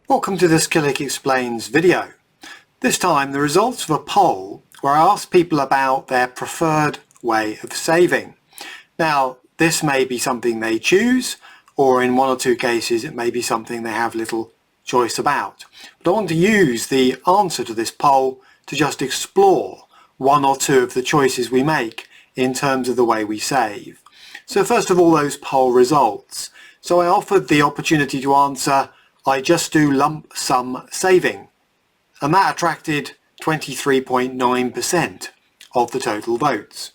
Welcome to this Skillick Explains video. This time the results of a poll where I asked people about their preferred way of saving. Now this may be something they choose, or in one or two cases it may be something they have little choice about. But I want to use the answer to this poll to just explore one or two of the choices we make in terms of the way we save. So first of all, those poll results. So I offered the opportunity to answer I just do lump sum saving, and that attracted 23.9% of the total votes.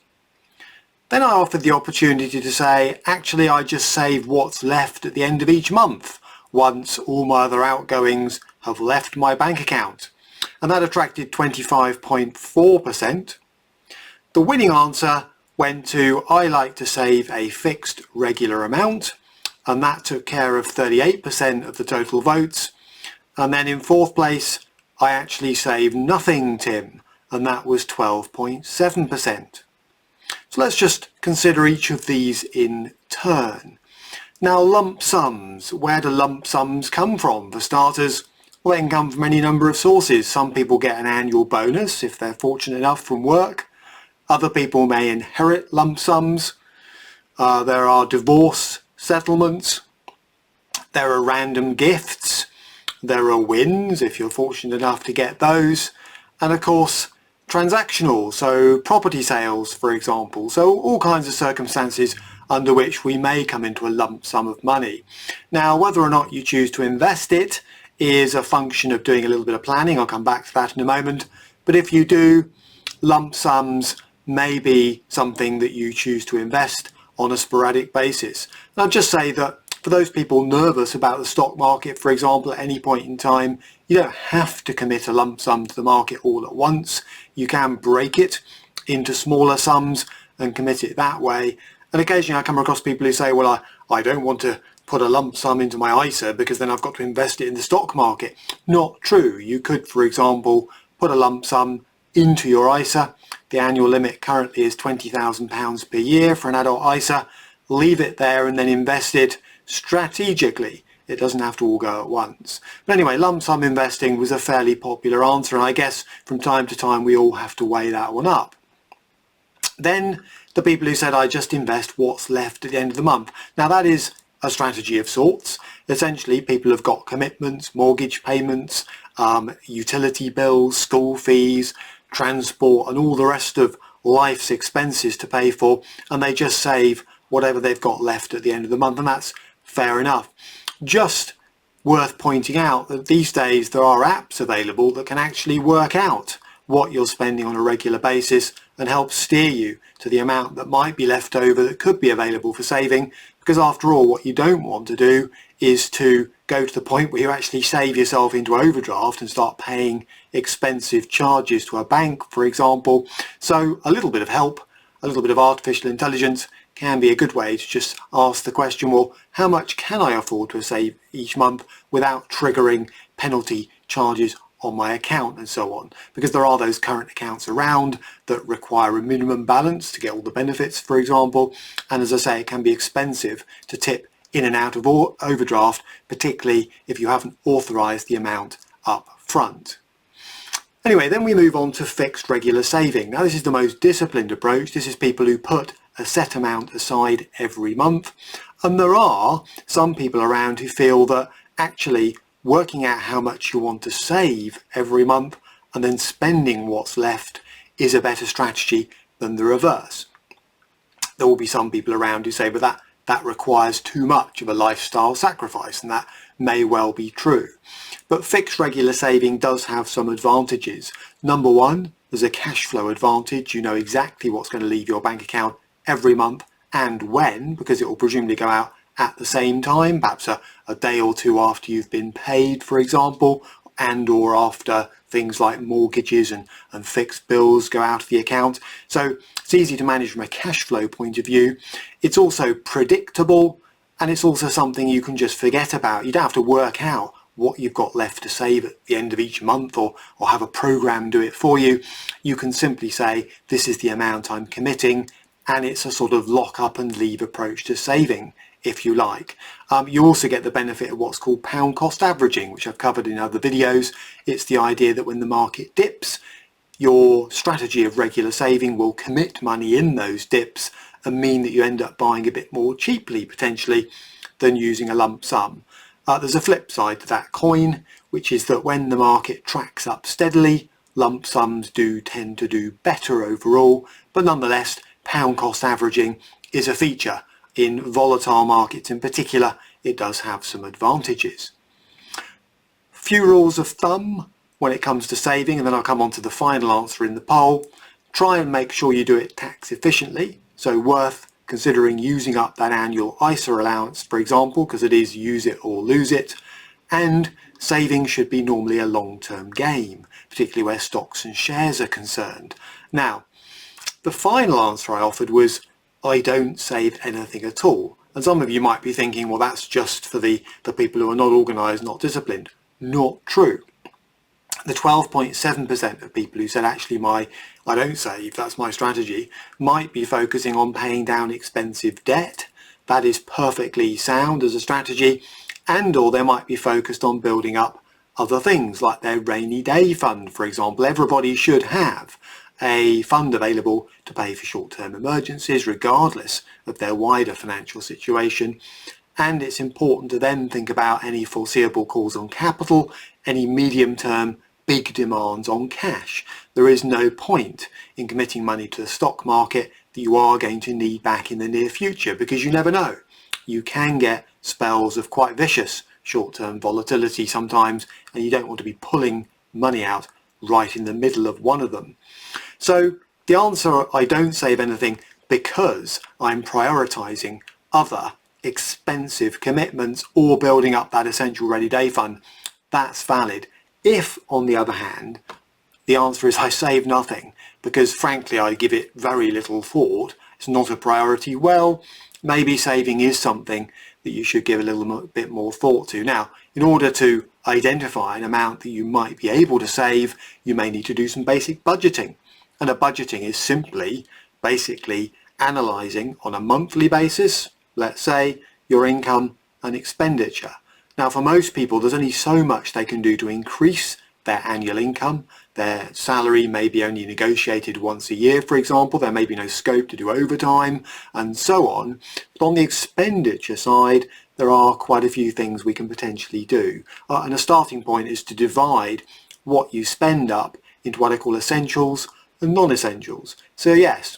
Then I offered the opportunity to say actually I just save what's left at the end of each month once all my other outgoings have left my bank account, and that attracted 25.4%. The winning answer went to I like to save a fixed regular amount, and that took care of 38% of the total votes. And then in fourth place, I actually save nothing, Tim, and that was 12.7%. So let's just consider each of these in turn. Now, lump sums. Where do lump sums come from? For starters, well, they can come from any number of sources. Some people get an annual bonus if they're fortunate enough from work. Other people may inherit lump sums. There are divorce settlements, there are random gifts, there are wins if you're fortunate enough to get those, and of course transactional, so property sales for example. So all kinds of circumstances under which we may come into a lump sum of money. Now whether or not you choose to invest it is a function of doing a little bit of planning. I'll come back to that in a moment, but if you do, lump sums may be something that you choose to invest on a sporadic basis. And I'll just say that for those people nervous about the stock market, for example, at any point in time, you don't have to commit a lump sum to the market all at once. You can break it into smaller sums and commit it that way. And occasionally I come across people who say, well, I don't want to put a lump sum into my ISA because then I've got to invest it in the stock market. Not true. You could, for example, put a lump sum into your ISA. The annual limit currently is £20,000 per year for an adult ISA. Leave it there and then invest it strategically. It doesn't have to all go at once. But anyway, lump sum investing was a fairly popular answer, and I guess from time to time we all have to weigh that one up. Then the people who said I just invest what's left at the end of the month. Now that is a strategy of sorts. Essentially people have got commitments, mortgage payments, utility bills, school fees, transport and all the rest of life's expenses to pay for, and they just save whatever they've got left at the end of the month, and that's fair enough. Just worth pointing out that these days there are apps available that can actually work out what you're spending on a regular basis and help steer you to the amount that might be left over that could be available for saving, because after all what you don't want to do is to go to the point where you actually save yourself into overdraft and start paying expensive charges to a bank, for example. So a little bit of help, a little bit of artificial intelligence can be a good way to just ask the question, well, how much can I afford to save each month without triggering penalty charges on my account and so on? Because there are those current accounts around that require a minimum balance to get all the benefits, for example, and as I say, it can be expensive to tip in and out of overdraft, particularly if you haven't authorized the amount up front. Anyway, then we move on to fixed regular saving. Now this is the most disciplined approach. This is people who put a set amount aside every month, and there are some people around who feel that actually working out how much you want to save every month and then spending what's left is a better strategy than the reverse. There will be some people around who say, but that requires too much of a lifestyle sacrifice, and that may well be true. But fixed regular saving does have some advantages. Number one, there's a cash flow advantage. You know exactly what's going to leave your bank account every month and when, because it will presumably go out at the same time, perhaps a day or two after you've been paid, for example, and or after things like mortgages and fixed bills go out of the account. So it's easy to manage from a cash flow point of view. It's also predictable, and it's also something you can just forget about. You don't have to work out what you've got left to save at the end of each month or have a program do it for you. You can simply say, this is the amount I'm committing, and it's a sort of lock up and leave approach to saving, if you like. You also get the benefit of what's called pound cost averaging, which I've covered in other videos. It's the idea that when the market dips, your strategy of regular saving will commit money in those dips and mean that you end up buying a bit more cheaply potentially than using a lump sum. There's a flip side to that coin, which is that when the market tracks up steadily, lump sums do tend to do better overall, but nonetheless, pound cost averaging is a feature. In volatile markets in particular, it does have some advantages. Few rules of thumb when it comes to saving, and then I'll come on to the final answer in the poll. Try and make sure you do it tax efficiently, so worth considering using up that annual ISA allowance, for example, because it is use it or lose it. And saving should be normally a long-term game, particularly where stocks and shares are concerned. Now, the final answer I offered was, I don't save anything at all. And some of you might be thinking, well, that's just for the people who are not organised, not disciplined. Not true. The 12.7% of people who said, actually, I don't save, that's my strategy, might be focusing on paying down expensive debt. That is perfectly sound as a strategy. And or they might be focused on building up other things like their rainy day fund, for example. Everybody should have a fund available to pay for short-term emergencies regardless of their wider financial situation. And it's important to then think about any foreseeable calls on capital, any medium-term big demands on cash. There is no point in committing money to the stock market that you are going to need back in the near future, because you never know. You can get spells of quite vicious short-term volatility sometimes, and you don't want to be pulling money out right in the middle of one of them. So the answer, I don't save anything because I'm prioritizing other expensive commitments or building up that essential rainy day fund. That's valid. If, on the other hand, the answer is I save nothing because frankly I give it very little thought, it's not a priority, well, maybe saving is something that you should give a little bit more thought to. Now, in order to identify an amount that you might be able to save, you may need to do some basic budgeting. And a budgeting is simply, basically, analysing on a monthly basis, let's say, your income and expenditure. Now, for most people, there's only so much they can do to increase their annual income. Their salary may be only negotiated once a year, for example. There may be no scope to do overtime and so on. But on the expenditure side, there are quite a few things we can potentially do. And a starting point is to divide what you spend up into what I call essentials and non-essentials. So yes,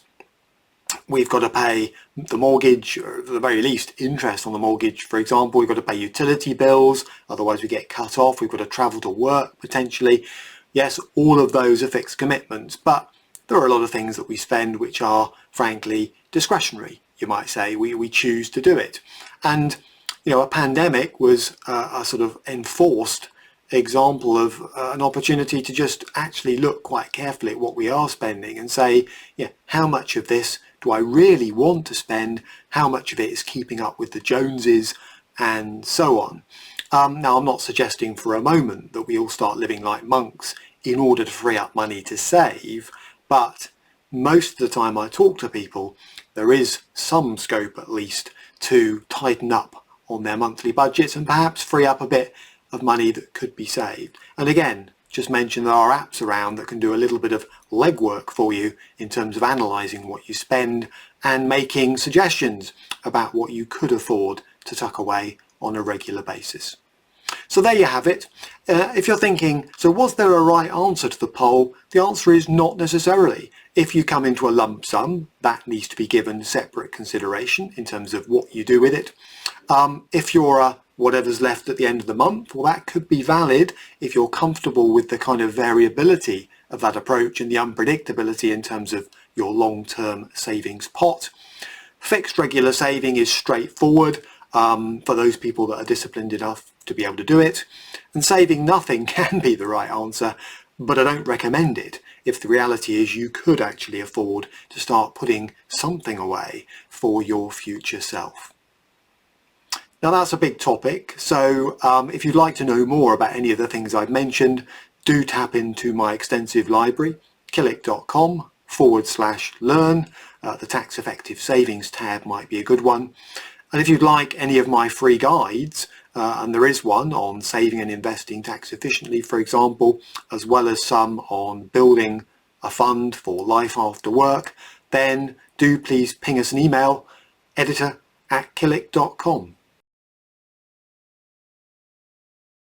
we've got to pay the mortgage, or at the very least interest on the mortgage, for example. We've got to pay utility bills, otherwise we get cut off. We've got to travel to work potentially. Yes, all of those are fixed commitments, but there are a lot of things that we spend which are frankly discretionary, you might say. We choose to do it. And you know, a pandemic was a sort of enforced example of an opportunity to just actually look quite carefully at what we are spending and say, yeah, how much of this do I really want to spend? How much of it is keeping up with the Joneses and so on? Now, I'm not suggesting for a moment that we all start living like monks in order to free up money to save, but most of the time I talk to people, there is some scope at least to tighten up on their monthly budgets and perhaps free up a bit of money that could be saved. And again, just mention there are apps around that can do a little bit of legwork for you in terms of analysing what you spend and making suggestions about what you could afford to tuck away on a regular basis. So there you have it. If you're thinking, so was there a right answer to the poll? The answer is not necessarily. If you come into a lump sum, that needs to be given separate consideration in terms of what you do with it. If you're whatever's left at the end of the month, well, that could be valid if you're comfortable with the kind of variability of that approach and the unpredictability in terms of your long-term savings pot. Fixed regular saving is straightforward for those people that are disciplined enough to be able to do it. And saving nothing can be the right answer, but I don't recommend it if the reality is you could actually afford to start putting something away for your future self. Now that's a big topic, so if you'd like to know more about any of the things I've mentioned, do tap into my extensive library, killick.com killick.com/learn. The tax effective savings tab might be a good one. And if you'd like any of my free guides, and there is one on saving and investing tax efficiently, for example, as well as some on building a fund for life after work, then do please ping us an email, editor@killick.com.